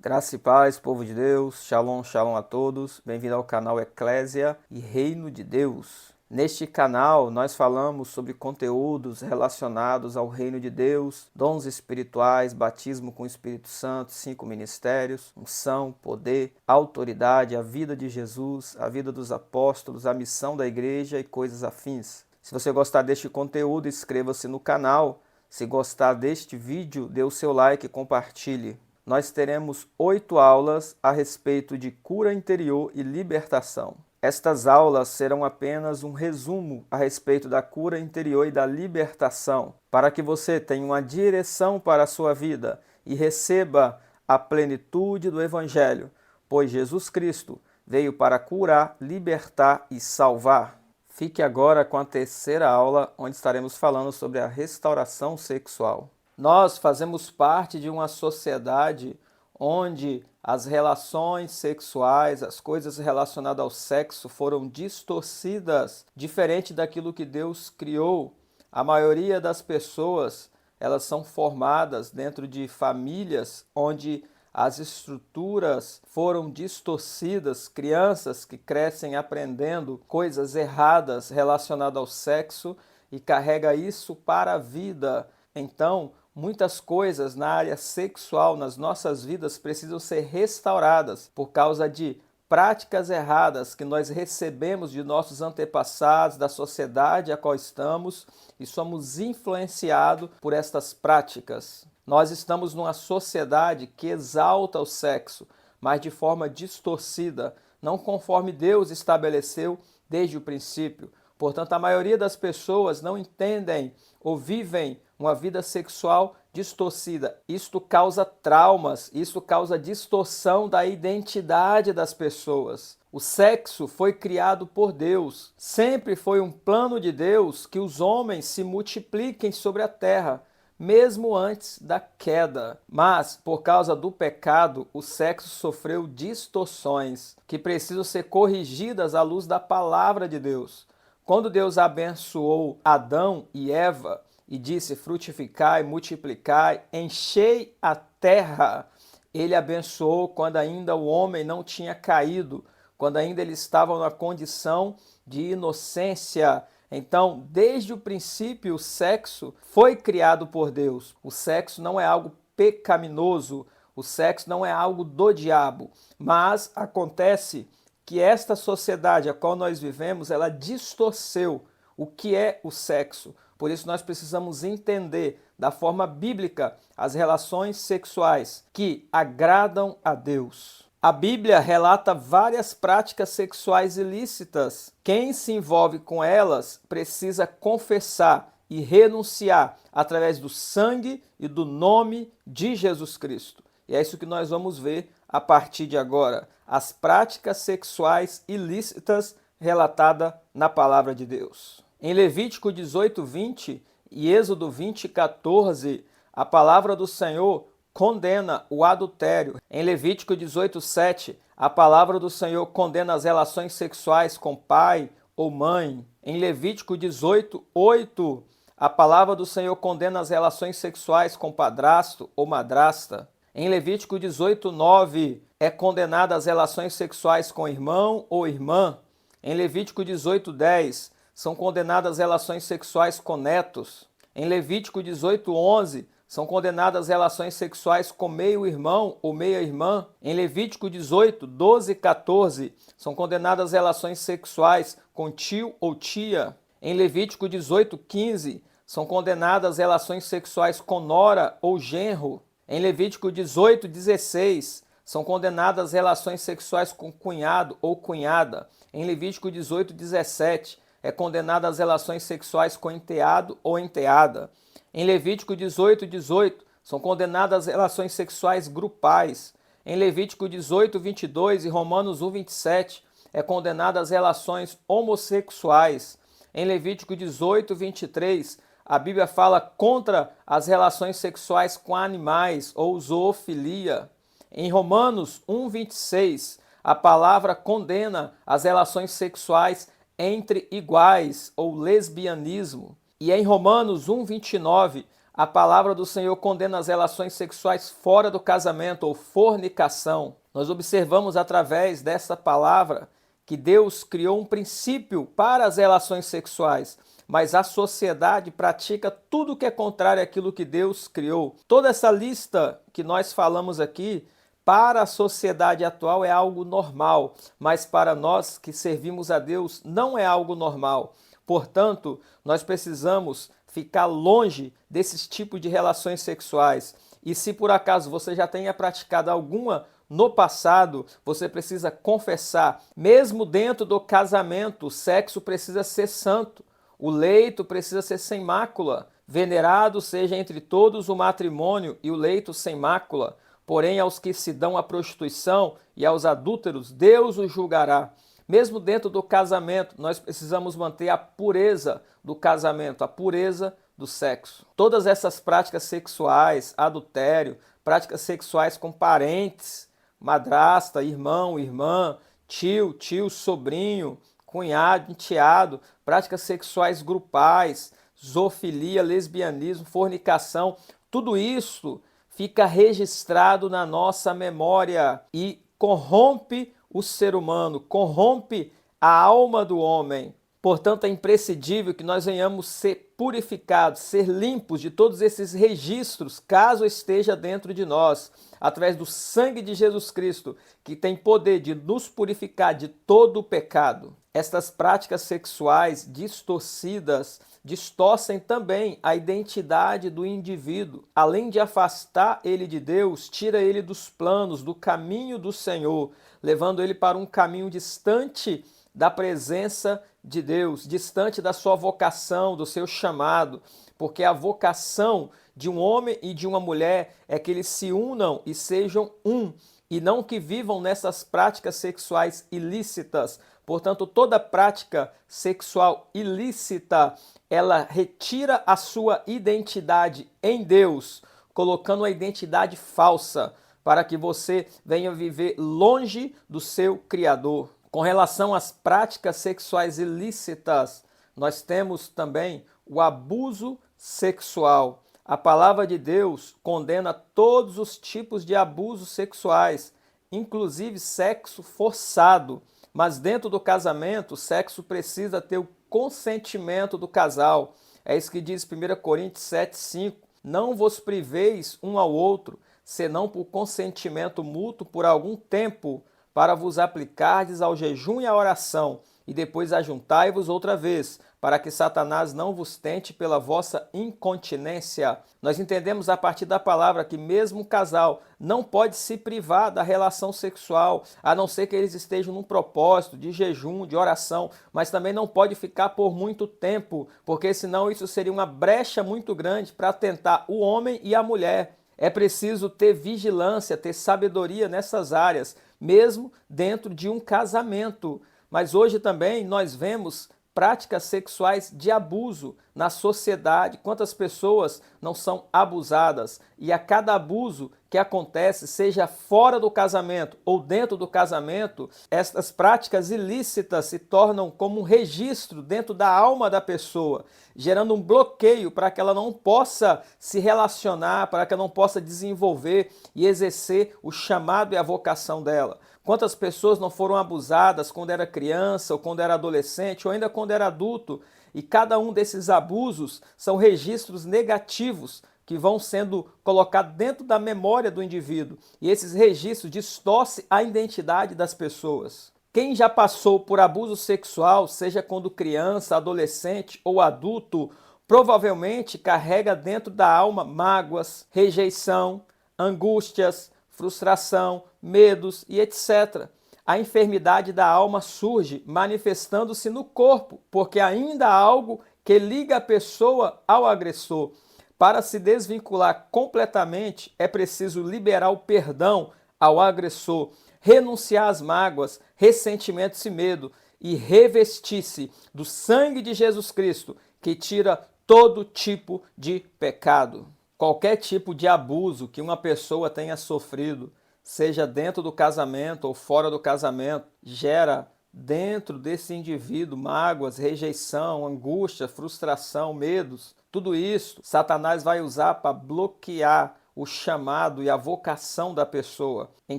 Graça e paz, povo de Deus, shalom, shalom a todos, bem-vindo ao canal Eclésia e Reino de Deus. Neste canal nós falamos sobre conteúdos relacionados ao Reino de Deus, dons espirituais, batismo com o Espírito Santo, 5 ministérios, unção, poder, autoridade, a vida de Jesus, a vida dos apóstolos, a missão da igreja e coisas afins. Se você gostar deste conteúdo, inscreva-se no canal. Se gostar deste vídeo, dê o seu like e compartilhe. Nós teremos 8 aulas a respeito de cura interior e libertação. Estas aulas serão apenas um resumo a respeito da cura interior e da libertação, para que você tenha uma direção para a sua vida e receba a plenitude do Evangelho, pois Jesus Cristo veio para curar, libertar e salvar. Fique agora com a terceira aula, onde estaremos falando sobre a restauração sexual. Nós fazemos parte de uma sociedade onde as relações sexuais, as coisas relacionadas ao sexo foram distorcidas, diferente daquilo que Deus criou. A maioria das pessoas, elas são formadas dentro de famílias onde as estruturas foram distorcidas, crianças que crescem aprendendo coisas erradas relacionadas ao sexo e carrega isso para a vida. Então, muitas coisas na área sexual nas nossas vidas precisam ser restauradas por causa de práticas erradas que nós recebemos de nossos antepassados, da sociedade a qual estamos e somos influenciados por estas práticas. Nós estamos numa sociedade que exalta o sexo, mas de forma distorcida, não conforme Deus estabeleceu desde o princípio. Portanto, a maioria das pessoas não entendem ou vivem uma vida sexual distorcida. Isto causa traumas, isso causa distorção da identidade das pessoas. O sexo foi criado por Deus. Sempre foi um plano de Deus que os homens se multipliquem sobre a terra, mesmo antes da queda. Mas, por causa do pecado, o sexo sofreu distorções que precisam ser corrigidas à luz da palavra de Deus. Quando Deus abençoou Adão e Eva e disse: frutificai, multiplicai, enchei a terra, ele abençoou quando ainda o homem não tinha caído, quando ainda ele estava na condição de inocência. Então, desde o princípio, o sexo foi criado por Deus. O sexo não é algo pecaminoso, o sexo não é algo do diabo, mas acontece que esta sociedade a qual nós vivemos, ela distorceu o que é o sexo. Por isso nós precisamos entender da forma bíblica as relações sexuais que agradam a Deus. A Bíblia relata várias práticas sexuais ilícitas. Quem se envolve com elas precisa confessar e renunciar através do sangue e do nome de Jesus Cristo. E é isso que nós vamos ver a partir de agora. As práticas sexuais ilícitas relatadas na palavra de Deus. Em Levítico 18:20 e Êxodo 20:14, a palavra do Senhor condena o adultério. Em Levítico 18:7, a palavra do Senhor condena as relações sexuais com pai ou mãe. Em Levítico 18:8, a palavra do Senhor condena as relações sexuais com padrasto ou madrasta. Em Levítico 18:9, é condenada as relações sexuais com irmão ou irmã. Em Levítico 18:10, são condenadas as relações sexuais com netos. Em Levítico 18:11, são condenadas as relações sexuais com meio-irmão ou meia-irmã. Em Levítico 18:12 e 14, são condenadas as relações sexuais com tio ou tia. Em Levítico 18:15, são condenadas as relações sexuais com nora ou genro. Em Levítico 18:16, são condenadas as relações sexuais com cunhado ou cunhada. Em Levítico 18:17, é condenada as relações sexuais com enteado ou enteada. Em Levítico 18:18, são condenadas as relações sexuais grupais. Em Levítico 18:22 e Romanos 1:27, é condenada as relações homossexuais. Em Levítico 18:23, a Bíblia fala contra as relações sexuais com animais ou zoofilia. Em Romanos 1:26, a palavra condena as relações sexuais entre iguais ou lesbianismo. E em Romanos 1:29, A palavra do Senhor condena as relações sexuais fora do casamento ou fornicação. Nós observamos através dessa palavra que Deus criou um princípio para as relações sexuais, mas a sociedade pratica tudo que é contrário àquilo que Deus criou. Toda essa lista que nós falamos aqui, para a sociedade atual é algo normal, mas para nós que servimos a Deus não é algo normal. Portanto, nós precisamos ficar longe desses tipos de relações sexuais. E se por acaso você já tenha praticado alguma no passado, você precisa confessar. Mesmo dentro do casamento, o sexo precisa ser santo. O leito precisa ser sem mácula. Venerado seja entre todos o matrimônio e o leito sem mácula. Porém, aos que se dão à prostituição e aos adúlteros, Deus os julgará. Mesmo dentro do casamento, nós precisamos manter a pureza do casamento, a pureza do sexo. Todas essas práticas sexuais, adultério, práticas sexuais com parentes, madrasta, irmão, irmã, tio, sobrinho, cunhado, enteado, práticas sexuais grupais, zoofilia, lesbianismo, fornicação, tudo isso fica registrado na nossa memória e corrompe o ser humano, corrompe a alma do homem. Portanto, é imprescindível que nós venhamos ser purificados, ser limpos de todos esses registros, caso esteja dentro de nós, através do sangue de Jesus Cristo, que tem poder de nos purificar de todo o pecado. Estas práticas sexuais distorcidas distorcem também a identidade do indivíduo. Além de afastar ele de Deus, tira ele dos planos, do caminho do Senhor, levando ele para um caminho distante da presença de Deus, distante da sua vocação, do seu chamado, porque a vocação de um homem e de uma mulher é que eles se unam e sejam um, e não que vivam nessas práticas sexuais ilícitas. Portanto, toda prática sexual ilícita, ela retira a sua identidade em Deus, colocando uma identidade falsa, para que você venha viver longe do seu Criador. Com relação às práticas sexuais ilícitas, nós temos também o abuso sexual. A palavra de Deus condena todos os tipos de abusos sexuais, inclusive sexo forçado. Mas dentro do casamento, o sexo precisa ter o consentimento do casal. É isso que diz 1 Coríntios 7,5. Não vos priveis um ao outro, senão por consentimento mútuo por algum tempo, para vos aplicardes ao jejum e à oração, e depois ajuntai-vos outra vez, para que Satanás não vos tente pela vossa incontinência. Nós entendemos a partir da palavra que mesmo um casal não pode se privar da relação sexual, a não ser que eles estejam num propósito de jejum, de oração, mas também não pode ficar por muito tempo, porque senão isso seria uma brecha muito grande para tentar o homem e a mulher. É preciso ter vigilância, ter sabedoria nessas áreas, mesmo dentro de um casamento. Mas hoje também nós vemos práticas sexuais de abuso na sociedade. Quantas pessoas não são abusadas? E a cada abuso que acontece, seja fora do casamento ou dentro do casamento, estas práticas ilícitas se tornam como um registro dentro da alma da pessoa, gerando um bloqueio para que ela não possa se relacionar, para que ela não possa desenvolver e exercer o chamado e a vocação dela. Quantas pessoas não foram abusadas quando era criança, ou quando era adolescente, ou ainda quando era adulto, e cada um desses abusos são registros negativos que vão sendo colocados dentro da memória do indivíduo. E esses registros distorcem a identidade das pessoas. Quem já passou por abuso sexual, seja quando criança, adolescente ou adulto, provavelmente carrega dentro da alma mágoas, rejeição, angústias, frustração, medos e etc. A enfermidade da alma surge manifestando-se no corpo, porque ainda há algo que liga a pessoa ao agressor. Para se desvincular completamente, é preciso liberar o perdão ao agressor, renunciar às mágoas, ressentimentos e medo e revestir-se do sangue de Jesus Cristo, que tira todo tipo de pecado. Qualquer tipo de abuso que uma pessoa tenha sofrido, seja dentro do casamento ou fora do casamento, gera dentro desse indivíduo mágoas, rejeição, angústia, frustração, medos. Tudo isso Satanás vai usar para bloquear o chamado e a vocação da pessoa. Em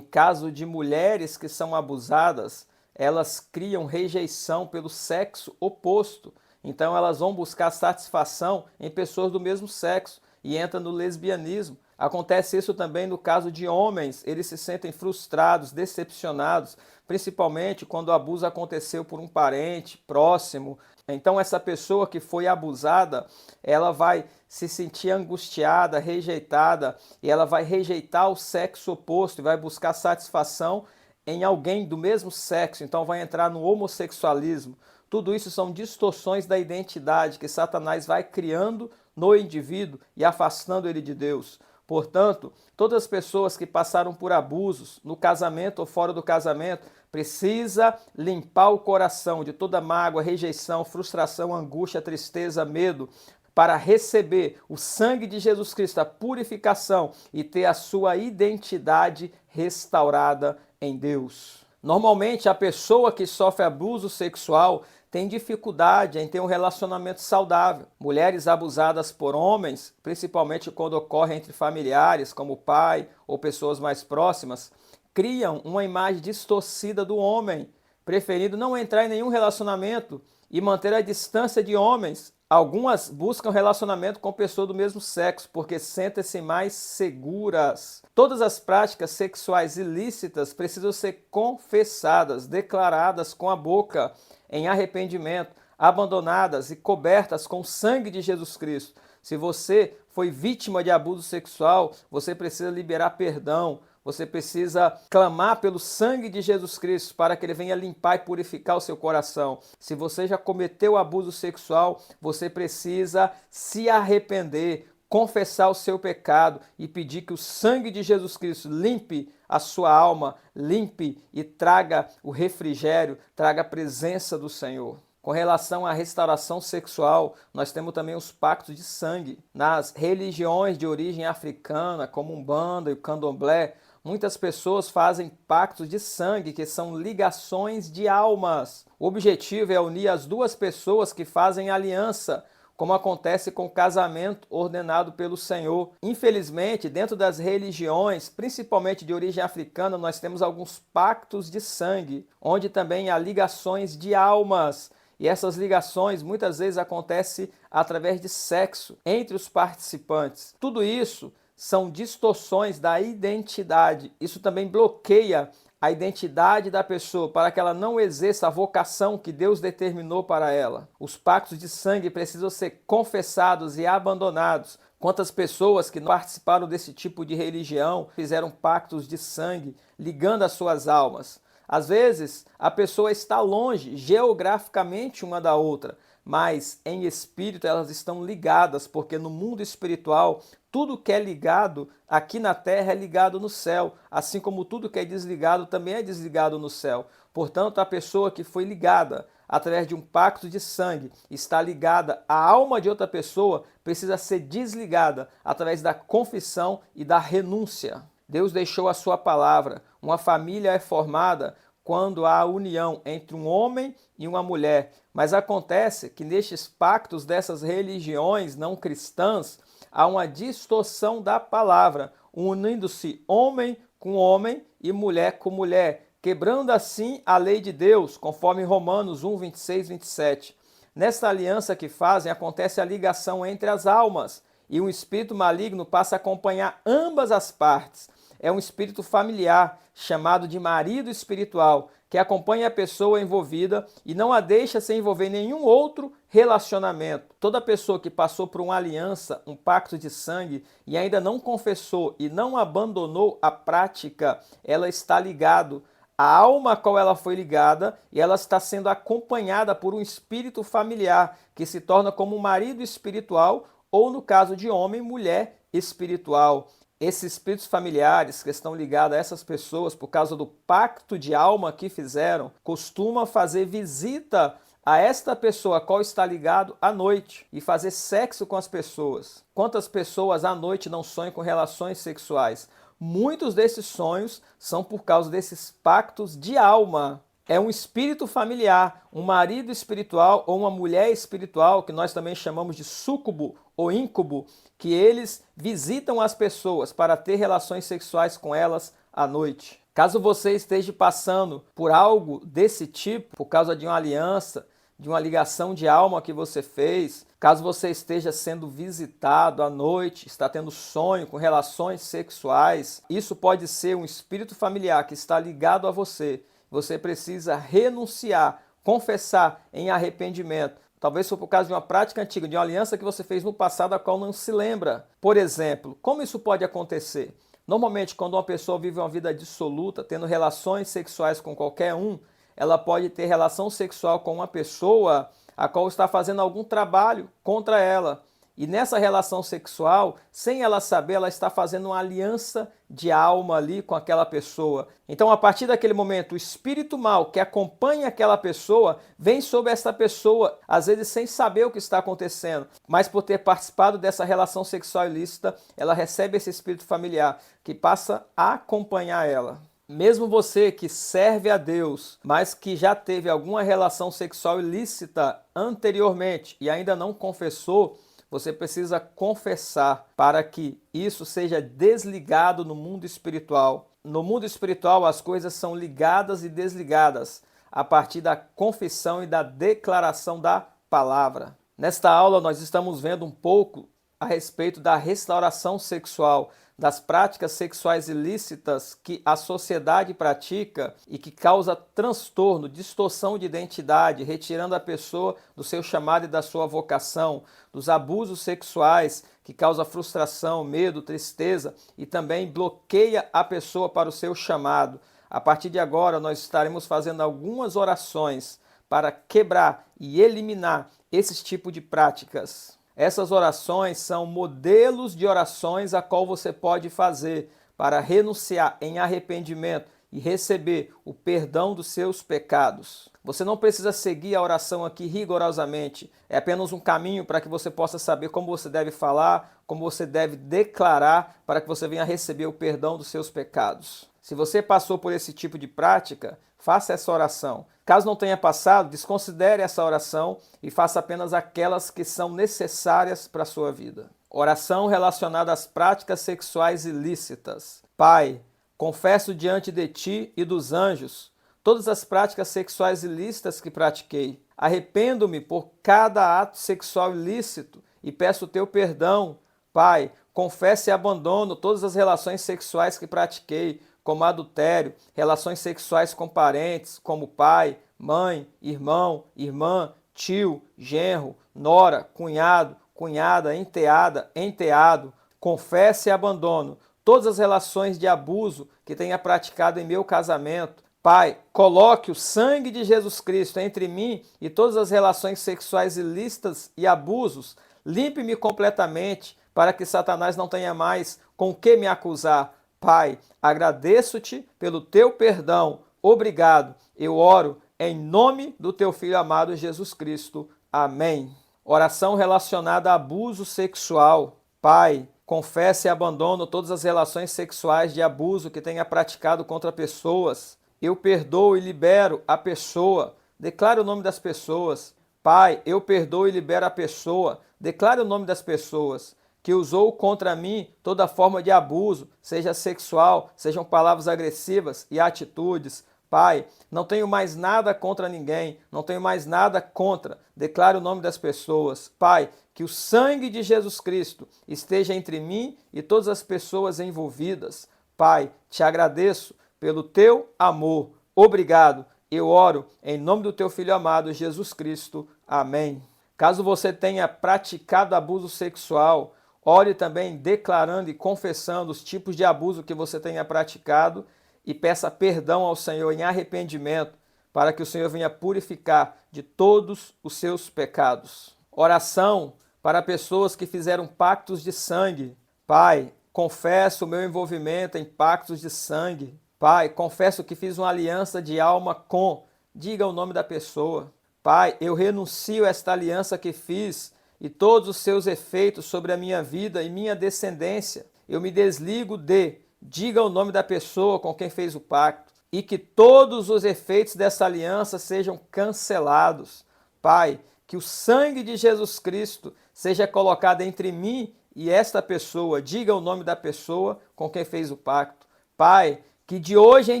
caso de mulheres que são abusadas, elas criam rejeição pelo sexo oposto. Então elas vão buscar satisfação em pessoas do mesmo sexo e entra no lesbianismo. Acontece isso também no caso de homens, eles se sentem frustrados, decepcionados, principalmente quando o abuso aconteceu por um parente próximo. Então essa pessoa que foi abusada, ela vai se sentir angustiada, rejeitada, e ela vai rejeitar o sexo oposto e vai buscar satisfação em alguém do mesmo sexo, então vai entrar no homossexualismo. Tudo isso são distorções da identidade que Satanás vai criando no indivíduo e afastando ele de Deus. Portanto, todas as pessoas que passaram por abusos, no casamento ou fora do casamento, precisa limpar o coração de toda mágoa, rejeição, frustração, angústia, tristeza, medo, para receber o sangue de Jesus Cristo, a purificação e ter a sua identidade restaurada em Deus. Normalmente, a pessoa que sofre abuso sexual tem dificuldade em ter um relacionamento saudável. Mulheres abusadas por homens, principalmente quando ocorre entre familiares, como pai ou pessoas mais próximas, criam uma imagem distorcida do homem, preferindo não entrar em nenhum relacionamento e manter a distância de homens. Algumas buscam relacionamento com pessoas do mesmo sexo porque sentem-se mais seguras. Todas as práticas sexuais ilícitas precisam ser confessadas, declaradas com a boca em arrependimento, abandonadas e cobertas com o sangue de Jesus Cristo. Se você foi vítima de abuso sexual, você precisa liberar perdão. Você precisa clamar pelo sangue de Jesus Cristo para que ele venha limpar e purificar o seu coração. Se você já cometeu abuso sexual, você precisa se arrepender, confessar o seu pecado e pedir que o sangue de Jesus Cristo limpe a sua alma, limpe e traga o refrigério, traga a presença do Senhor. Com relação à restauração sexual, nós temos também os pactos de sangue. Nas religiões de origem africana, como Umbanda e o Candomblé, muitas pessoas fazem pactos de sangue, que são ligações de almas. O objetivo é unir as duas pessoas que fazem aliança, como acontece com o casamento ordenado pelo Senhor. Infelizmente, dentro das religiões, principalmente de origem africana, nós temos alguns pactos de sangue, onde também há ligações de almas. E essas ligações muitas vezes acontecem através de sexo entre os participantes. Tudo isso são distorções da identidade. Isso também bloqueia a identidade da pessoa para que ela não exerça a vocação que Deus determinou para ela. Os pactos de sangue precisam ser confessados e abandonados. Quantas pessoas que não participaram desse tipo de religião fizeram pactos de sangue, ligando as suas almas. Às vezes, a pessoa está longe geograficamente uma da outra, mas em espírito elas estão ligadas, porque no mundo espiritual, tudo que é ligado aqui na terra é ligado no céu, assim como tudo que é desligado também é desligado no céu. Portanto, a pessoa que foi ligada através de um pacto de sangue, está ligada à alma de outra pessoa, precisa ser desligada através da confissão e da renúncia. Deus deixou a sua palavra. Uma família é formada quando há a união entre um homem e uma mulher. Mas acontece que nestes pactos dessas religiões não cristãs, há uma distorção da palavra, unindo-se homem com homem e mulher com mulher, quebrando assim a lei de Deus, conforme Romanos 1, 26, 27. Nesta aliança que fazem, acontece a ligação entre as almas, e um espírito maligno passa a acompanhar ambas as partes. É um espírito familiar, chamado de marido espiritual, que acompanha a pessoa envolvida e não a deixa se envolver em nenhum outro relacionamento. Toda pessoa que passou por uma aliança, um pacto de sangue, e ainda não confessou e não abandonou a prática, ela está ligado à alma a qual ela foi ligada e ela está sendo acompanhada por um espírito familiar, que se torna como um marido espiritual ou, no caso de homem, mulher espiritual. Esses espíritos familiares que estão ligados a essas pessoas por causa do pacto de alma que fizeram, costumam fazer visita a esta pessoa a qual está ligado à noite e fazer sexo com as pessoas. Quantas pessoas à noite não sonham com relações sexuais? Muitos desses sonhos são por causa desses pactos de alma. é um espírito familiar, um marido espiritual ou uma mulher espiritual, que nós também chamamos de súcubo ou íncube, que eles visitam as pessoas para ter relações sexuais com elas à noite. Caso você esteja passando por algo desse tipo, por causa de uma aliança, de uma ligação de alma que você fez, caso você esteja sendo visitado à noite, está tendo sonho com relações sexuais, isso pode ser um espírito familiar que está ligado a você. Você precisa renunciar, confessar em arrependimento. Talvez foi por causa de uma prática antiga, de uma aliança que você fez no passado, a qual não se lembra. Por exemplo, como isso pode acontecer? Normalmente, quando uma pessoa vive uma vida dissoluta, tendo relações sexuais com qualquer um, ela pode ter relação sexual com uma pessoa a qual está fazendo algum trabalho contra ela. E nessa relação sexual, sem ela saber, ela está fazendo uma aliança de alma ali com aquela pessoa. Então, a partir daquele momento, o espírito mau que acompanha aquela pessoa vem sobre essa pessoa, às vezes sem saber o que está acontecendo, mas por ter participado dessa relação sexual ilícita, ela recebe esse espírito familiar que passa a acompanhar ela. Mesmo você que serve a Deus, mas que já teve alguma relação sexual ilícita anteriormente e ainda não confessou, você precisa confessar para que isso seja desligado no mundo espiritual. No mundo espiritual, as coisas são ligadas e desligadas a partir da confissão e da declaração da palavra. Nesta aula, nós estamos vendo um pouco a respeito da restauração sexual, das práticas sexuais ilícitas que a sociedade pratica e que causa transtorno, distorção de identidade, retirando a pessoa do seu chamado e da sua vocação, dos abusos sexuais que causa frustração, medo, tristeza e também bloqueia a pessoa para o seu chamado. A partir de agora, nós estaremos fazendo algumas orações para quebrar e eliminar esse tipo de práticas. Essas orações são modelos de orações a qual você pode fazer para renunciar em arrependimento e receber o perdão dos seus pecados. Você não precisa seguir a oração aqui rigorosamente, é apenas um caminho para que você possa saber como você deve falar, como você deve declarar para que você venha receber o perdão dos seus pecados. Se você passou por esse tipo de prática, faça essa oração. Caso não tenha passado, desconsidere essa oração e faça apenas aquelas que são necessárias para a sua vida. Oração relacionada às práticas sexuais ilícitas. Pai, confesso diante de ti e dos anjos todas as práticas sexuais ilícitas que pratiquei. Arrependo-me por cada ato sexual ilícito e peço o teu perdão. Pai, confesso e abandono todas as relações sexuais que pratiquei, como adultério, relações sexuais com parentes, como pai, mãe, irmão, irmã, tio, genro, nora, cunhado, cunhada, enteada, enteado. Confesso e abandono todas as relações de abuso que tenha praticado em meu casamento. Pai, coloque o sangue de Jesus Cristo entre mim e todas as relações sexuais ilícitas e abusos. Limpe-me completamente para que Satanás não tenha mais com o que me acusar. Pai, agradeço-te pelo teu perdão. Obrigado. Eu oro em nome do teu Filho amado Jesus Cristo. Amém. Oração relacionada a abuso sexual. Pai, confesso e abandono todas as relações sexuais de abuso que tenha praticado contra pessoas. Eu perdoo e libero a pessoa. Declare o nome das pessoas. Pai, eu perdoo e libero a pessoa. Declare o nome das pessoas que usou contra mim toda forma de abuso, seja sexual, sejam palavras agressivas e atitudes. Pai, não tenho mais nada contra ninguém, não tenho mais nada contra. Declare o nome das pessoas. Pai, que o sangue de Jesus Cristo esteja entre mim e todas as pessoas envolvidas. Pai, te agradeço pelo teu amor. Obrigado. Eu oro em nome do teu Filho amado, Jesus Cristo. Amém. Caso você tenha praticado abuso sexual, ore também declarando e confessando os tipos de abuso que você tenha praticado e peça perdão ao Senhor em arrependimento para que o Senhor venha purificar de todos os seus pecados. Oração para pessoas que fizeram pactos de sangue. Pai, confesso o meu envolvimento em pactos de sangue. Pai, confesso que fiz uma aliança de alma com. Diga o nome da pessoa. Pai, eu renuncio a esta aliança que fiz e todos os seus efeitos sobre a minha vida e minha descendência. Eu me desligo de. Diga o nome da pessoa com quem fez o pacto. e que todos os efeitos dessa aliança sejam cancelados. Pai, que o sangue de Jesus Cristo seja colocado entre mim e esta pessoa. Diga o nome da pessoa com quem fez o pacto. Pai, que de hoje em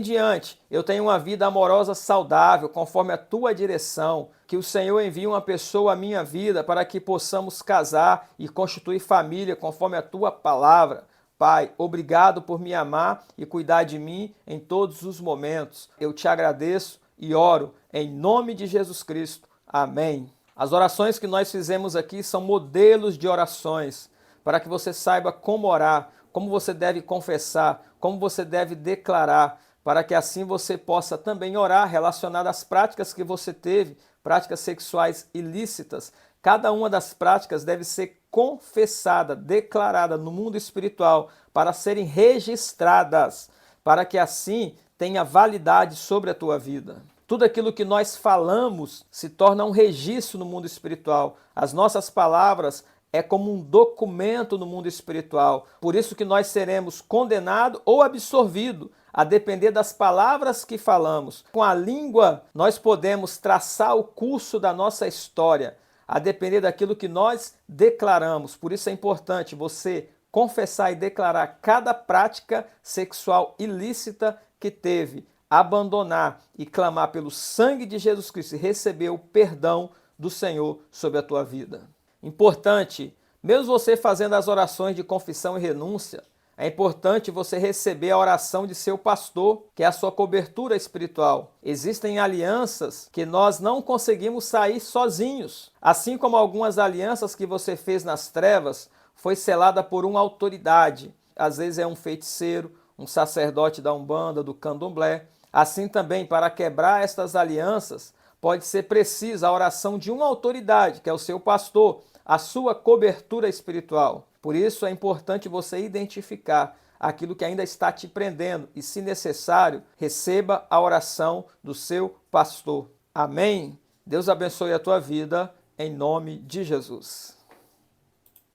diante eu tenha uma vida amorosa saudável, conforme a tua direção. Que o Senhor envie uma pessoa à minha vida para que possamos casar e constituir família, conforme a tua palavra. Pai, obrigado por me amar e cuidar de mim em todos os momentos. Eu te agradeço e oro em nome de Jesus Cristo. Amém. As orações que nós fizemos aqui são modelos de orações, para que você saiba como orar, como você deve confessar, como você deve declarar, para que assim você possa também orar relacionado às práticas que você teve, práticas sexuais ilícitas. Cada uma das práticas deve ser confessada, declarada no mundo espiritual, para serem registradas, para que assim tenha validade sobre a tua vida. Tudo aquilo que nós falamos se torna um registro no mundo espiritual. As nossas palavras é como um documento no mundo espiritual. Por isso que nós seremos condenados ou absorvidos, a depender das palavras que falamos. Com a língua, nós podemos traçar o curso da nossa história, a depender daquilo que nós declaramos. Por isso é importante você confessar e declarar cada prática sexual ilícita que teve, abandonar e clamar pelo sangue de Jesus Cristo e receber o perdão do Senhor sobre a tua vida. Importante, mesmo você fazendo as orações de confissão e renúncia, é importante você receber a oração de seu pastor, que é a sua cobertura espiritual. Existem alianças que nós não conseguimos sair sozinhos. Assim como algumas alianças que você fez nas trevas foi selada por uma autoridade. Às vezes é um feiticeiro, um sacerdote da Umbanda, do Candomblé. Assim também, para quebrar estas alianças, pode ser precisa a oração de uma autoridade, que é o seu pastor, a sua cobertura espiritual. Por isso é importante você identificar aquilo que ainda está te prendendo e, se necessário, receba a oração do seu pastor. Amém? Deus abençoe a tua vida, em nome de Jesus.